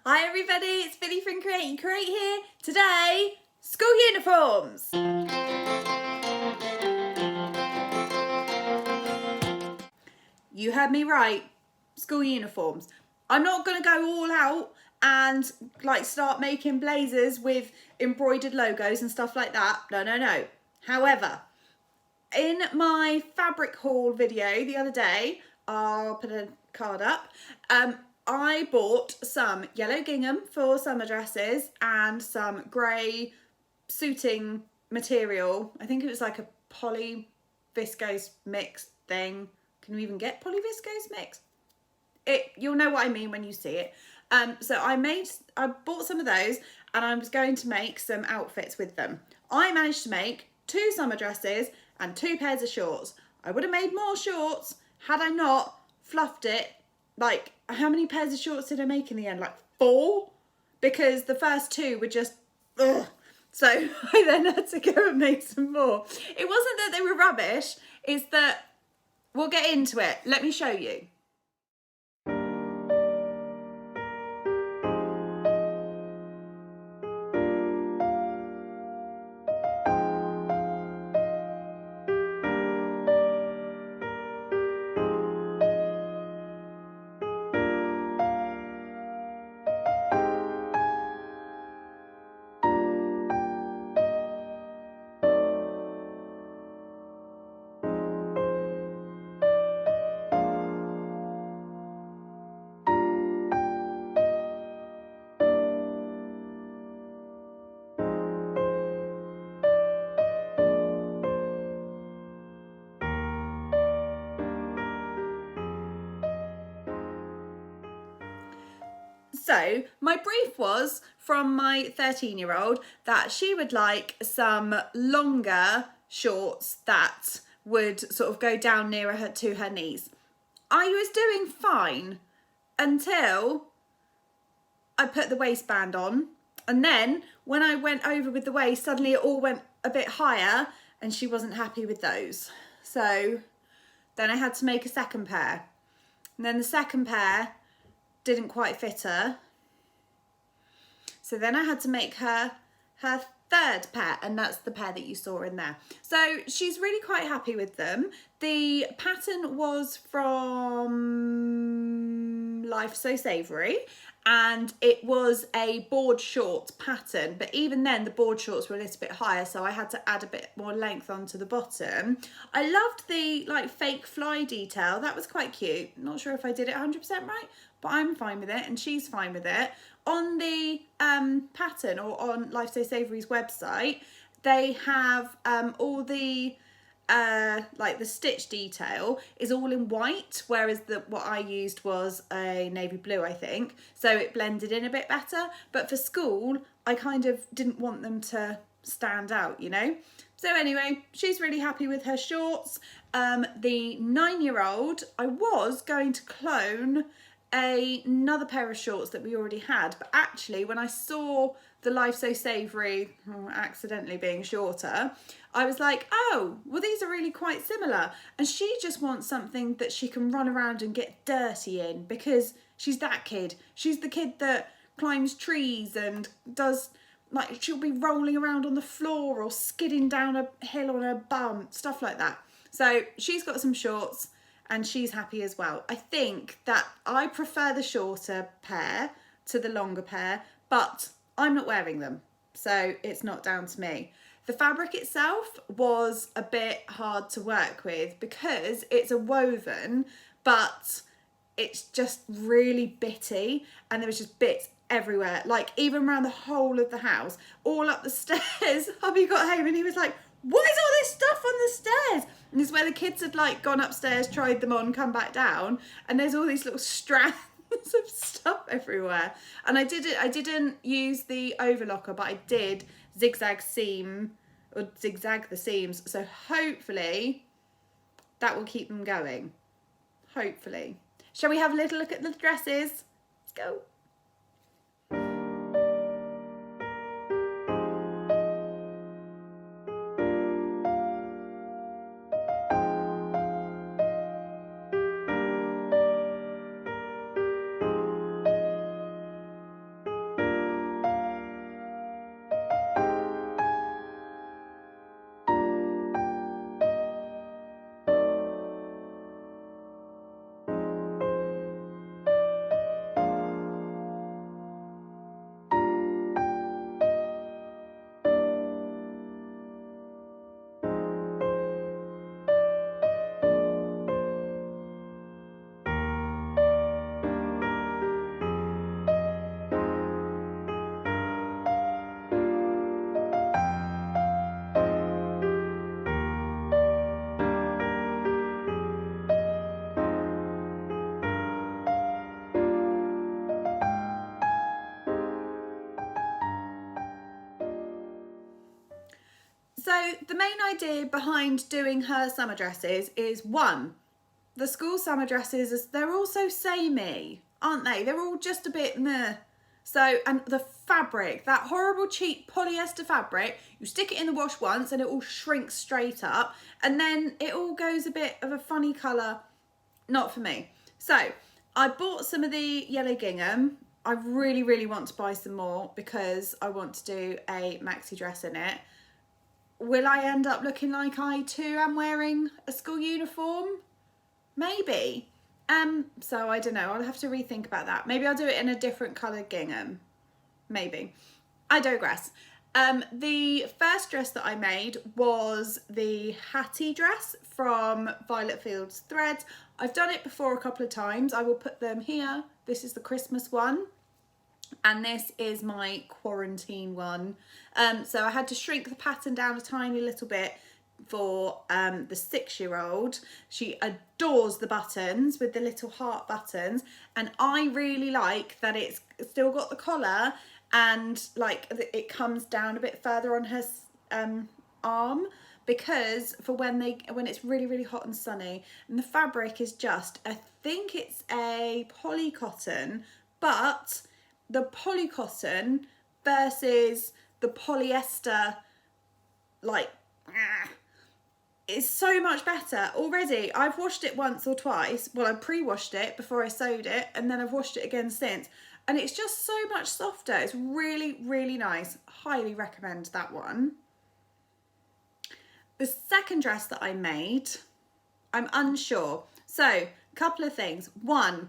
Hi everybody, it's Phili from Create and Create here. Today, school uniforms. You heard me right, school uniforms. I'm not going to go all out and start making blazers with embroidered logos and stuff like that. No. However, in my fabric haul video the other day, I'll put a card up, I bought some yellow gingham for summer dresses and some grey suiting material. I think it was like a poly viscose mix thing. Can you even get poly viscose mix? You'll know what I mean when you see it. So I bought some of those and I was going to make some outfits with them. I managed to make 2 summer dresses and 2 pairs of shorts. I would have made more shorts had I not fluffed it. Like, how many pairs of shorts did I make in the end? Like 4? Because the first 2 were just, ugh. So I then had to go and make some more. It wasn't that they were rubbish, it's that, we'll get into it. Let me show you. So my brief was from my 13-year-old that she would like some longer shorts that would sort of go down nearer her to her knees. I was doing fine until I put the waistband on, and then when I went over with the waist, suddenly it all went a bit higher and she wasn't happy with those. So then I had to make a second pair, and then the second pair didn't quite fit her. So then I had to make her third pair, and that's the pair that you saw in there. So she's really quite happy with them. The pattern was from Life So Savoury, and it was a board short pattern, but even then the board shorts were a little bit higher, so I had to add a bit more length onto the bottom. I loved the fake fly detail. That was quite cute. Not sure if I did it 100% right, but I'm fine with it and she's fine with it. On the pattern, or on Life So Savoury's website, they have all the the stitch detail is all in white, whereas what I used was a navy blue, I think, so it blended in a bit better. But for school, I kind of didn't want them to stand out, you know. So anyway, she's really happy with her shorts. The 9-year-old, I was going to clone another pair of shorts that we already had, but actually when I saw the Life So Savoury accidentally being shorter, I was like, oh, well, these are really quite similar. And she just wants something that she can run around and get dirty in, because she's that kid. She's the kid that climbs trees and does, she'll be rolling around on the floor or skidding down a hill on her bum, stuff like that. So she's got some shorts and she's happy as well. I think that I prefer the shorter pair to the longer pair, but I'm not wearing them, so it's not down to me. The fabric itself was a bit hard to work with because it's a woven, but it's just really bitty, and there was just bits everywhere, even around the whole of the house, all up the stairs. Hubby got home and he was like, what is all this stuff on the stairs? And this is where the kids had gone upstairs, tried them on, come back down, and there's all these little strands of stuff everywhere. And I didn't use the overlocker, but I did zigzag the seams, so hopefully that will keep them going. Hopefully. Shall we have a little look at the dresses? Let's go. the main idea behind doing her summer dresses is, one, the school summer dresses, they're all so samey, aren't they? They're all just a bit meh. So, and the fabric, that horrible cheap polyester fabric, you stick it in the wash once and it all shrinks straight up, and then it all goes a bit of a funny colour. Not for me. So I bought some of the yellow gingham. I really, really want to buy some more because I want to do a maxi dress in it. Will I end up looking like I too am wearing a school uniform? Maybe. So I don't know, I'll have to rethink about that. Maybe I'll do it in a different coloured gingham. Maybe. I digress. The first dress that I made was the Hattie dress from Violet Field's threads. I've done it before a couple of times. I will put them here. This is the Christmas one. And this is my quarantine one. So I had to shrink the pattern down a tiny little bit for the 6-year-old. She adores the buttons with the little heart buttons, and I really like that it's still got the collar and like it comes down a bit further on her arm, because for when it's really, really hot and sunny, and the fabric is just, I think it's a poly cotton, but the poly cotton versus the polyester, like, it's so much better already. I've washed it once or twice. Well, I pre-washed it before I sewed it, and then I've washed it again since, and it's just so much softer. It's really, really nice. Highly recommend that one. The second dress that I made, I'm unsure. So, a couple of things. One,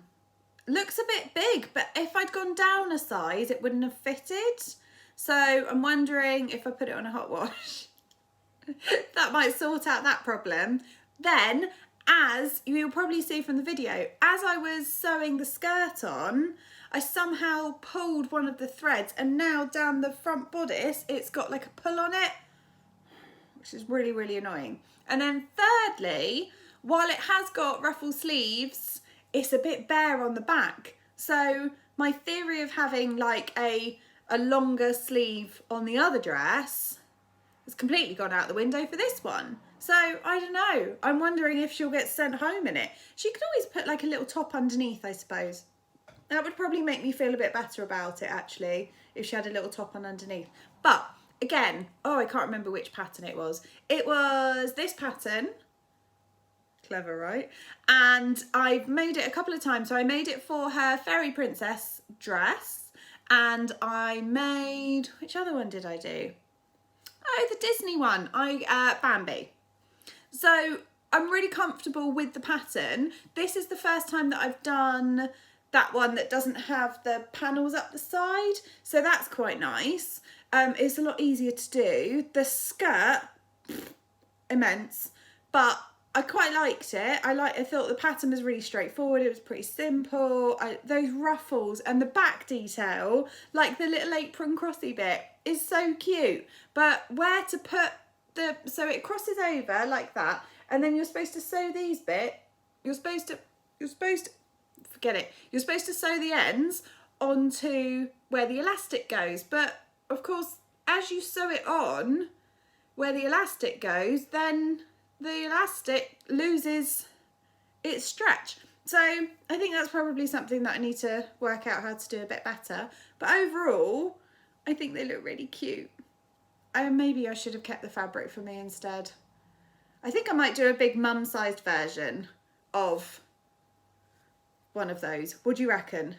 looks a bit big, but if I'd gone down a size, it wouldn't have fitted. So I'm wondering if I put it on a hot wash, that might sort out that problem. Then, as you'll probably see from the video, as I was sewing the skirt on, I somehow pulled one of the threads, and now down the front bodice, it's got like a pull on it, which is really, really annoying. And then thirdly, while it has got ruffle sleeves, it's a bit bare on the back. So my theory of having like a longer sleeve on the other dress has completely gone out the window for this one. So I don't know. I'm wondering if she'll get sent home in it. She could always put like a little top underneath, I suppose. That would probably make me feel a bit better about it, actually, if she had a little top on underneath. But again, oh, I can't remember which pattern it was. It was this pattern. Clever, right? And I've made it a couple of times. So I made it for her fairy princess dress, and I made, which other one did I do? Oh, the Disney one. Bambi. So I'm really comfortable with the pattern. This is the first time that I've done that one that doesn't have the panels up the side, so that's quite nice. It's a lot easier to do. The skirt, immense, but I quite liked it. I thought the pattern was really straightforward. It was pretty simple. Those ruffles and the back detail, like the little apron crossy bit, is so cute. But where to put so it crosses over like that, and then you're supposed to sew these bit. You're supposed to forget it. You're supposed to sew the ends onto where the elastic goes. But of course, as you sew it on where the elastic goes, then the elastic loses its stretch. So I think that's probably something that I need to work out how to do a bit better. But overall, I think they look really cute. Maybe I should have kept the fabric for me instead. I think I might do a big mum-sized version of one of those. What do you reckon?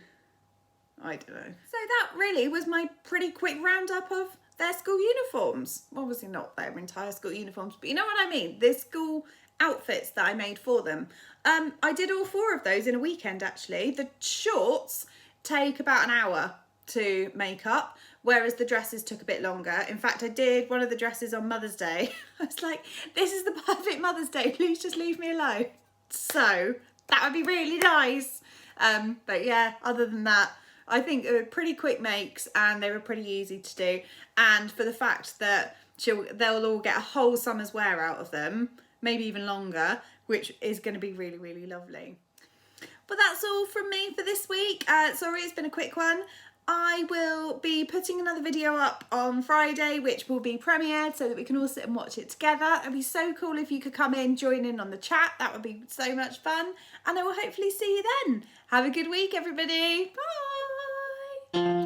I don't know. So that really was my pretty quick roundup of their school uniforms. Obviously not their entire school uniforms, but you know what I mean? The school outfits that I made for them. I did all 4 of those in a weekend, actually. The shorts take about an hour to make up, whereas the dresses took a bit longer. In fact, I did one of the dresses on Mother's Day. I was like, this is the perfect Mother's Day, please just leave me alone. So that would be really nice. But yeah, other than that, I think they were pretty quick makes, and they were pretty easy to do. And for the fact that they'll all get a whole summer's wear out of them, maybe even longer, which is going to be really, really lovely. But that's all from me for this week. Sorry, it's been a quick one. I will be putting another video up on Friday, which will be premiered so that we can all sit and watch it together. It'd be so cool if you could come in, join in on the chat. That would be so much fun. And I will hopefully see you then. Have a good week, everybody. Bye.